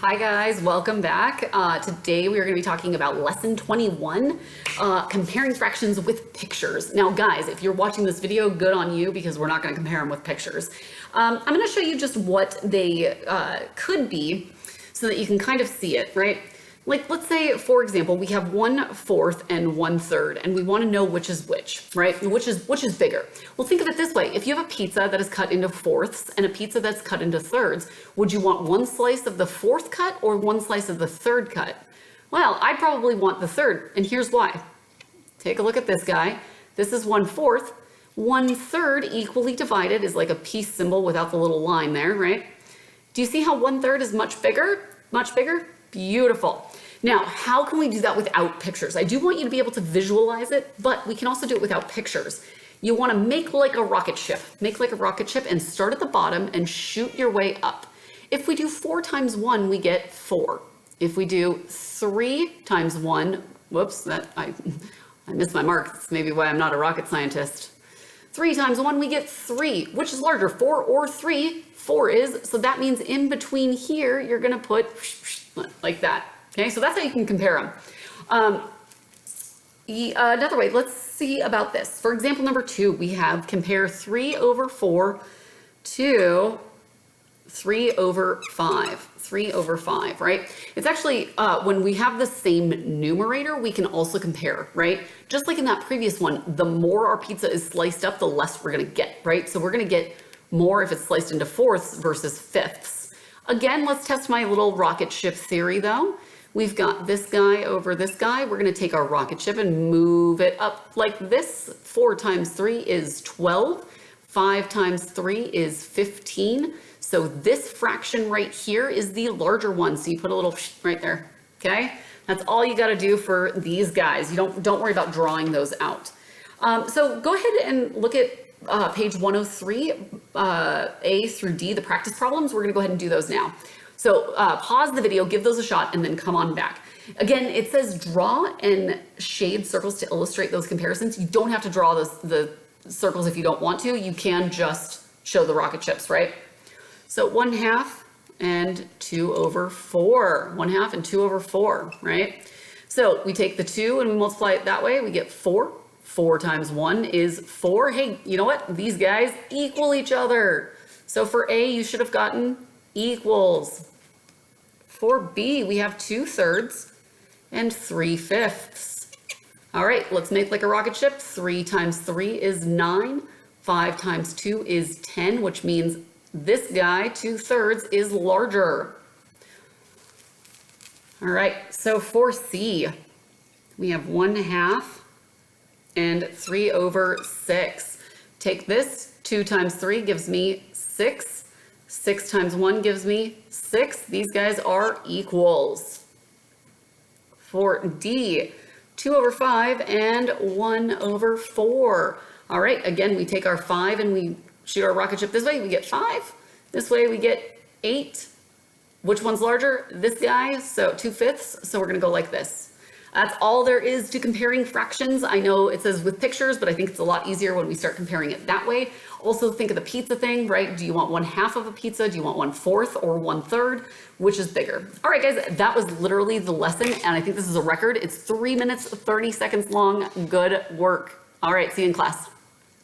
Hi guys, welcome back. Today we are going to be talking about lesson 21, comparing fractions with pictures. Now guys, if you're watching this video, good on you because we're not going to compare them with pictures. I'm going to show you just what they could be so that you can kind of see it, right? Like let's say, for example, we have 1/4 and 1/3 and we want to know which is which, right? Which is bigger. Well, think of it this way. If you have a pizza that is cut into fourths and a pizza that's cut into thirds, would you want one slice of the fourth cut or one slice of the third cut? Well, I'd probably want the third, and here's why. Take a look at this guy. This is 1/4. 1/3 equally divided is like a peace symbol without the little line there, right? Do you see how 1/3 is much bigger? Much bigger? Beautiful. Now, how can we do that without pictures? I do want you to be able to visualize it, but we can also do it without pictures. You want to make like a rocket ship. Make like a rocket ship and start at the bottom and shoot your way up. If we do 4 times 1, we get 4. If we do 3 times 1, whoops, I missed my mark. That's maybe why I'm not a rocket scientist. 3 times 1, we get 3. Which is larger, 4 or 3? 4 is, so that means in between here, you're going to put like that. Okay, so that's how you can compare them. Another way, let's see about this. For example, number 2, we have compare 3/4 to 3/5. 3/5, right? It's actually, when we have the same numerator, we can also compare, right? Just like in that previous one, the more our pizza is sliced up, the less we're gonna get, right? So we're gonna get more if it's sliced into fourths versus fifths. Again, let's test my little rocket ship theory though. We've got this guy over this guy. We're gonna take our rocket ship and move it up like this. 4 times 3 is 12. 5 times 3 is 15. So this fraction right here is the larger one. So you put a little right there, okay? That's all you gotta do for these guys. You don't worry about drawing those out. So go ahead and look at page 103, A through D, the practice problems. We're gonna go ahead and do those now. So pause the video, give those a shot, and then come on back. Again, it says draw and shade circles to illustrate those comparisons. You don't have to draw the circles if you don't want to. You can just show the rocket ships, right? So 1/2 and 2/4. 1/2 and 2/4, right? So we take the 2 and we multiply it that way. We get 4. 4 times 1 is 4. Hey, you know what? These guys equal each other. So for A, you should have gotten equals. For B, we have 2/3 and 3/5. All right, let's make like a rocket ship. 3 times 3 is 9. 5 times 2 is 10, which means this guy, 2/3, is larger. All right, so for C, we have 1/2 and 3/6. Take this, 2 times 3 gives me 6. 6 times 1 gives me 6. These guys are equals. For D, 2/5 and 1/4. All right, again, we take our 5 and we shoot our rocket ship this way, we get 5. This way we get 8. Which one's larger? This guy, so 2/5. So we're gonna go like this. That's all there is to comparing fractions. I know it says with pictures, but I think it's a lot easier when we start comparing it that way. Also think of the pizza thing, right? Do you want 1/2 of a pizza? Do you want 1/4 or 1/3? Which is bigger? All right, guys, that was literally the lesson. And I think this is a record. It's 3 minutes, 30 seconds long. Good work. All right, see you in class.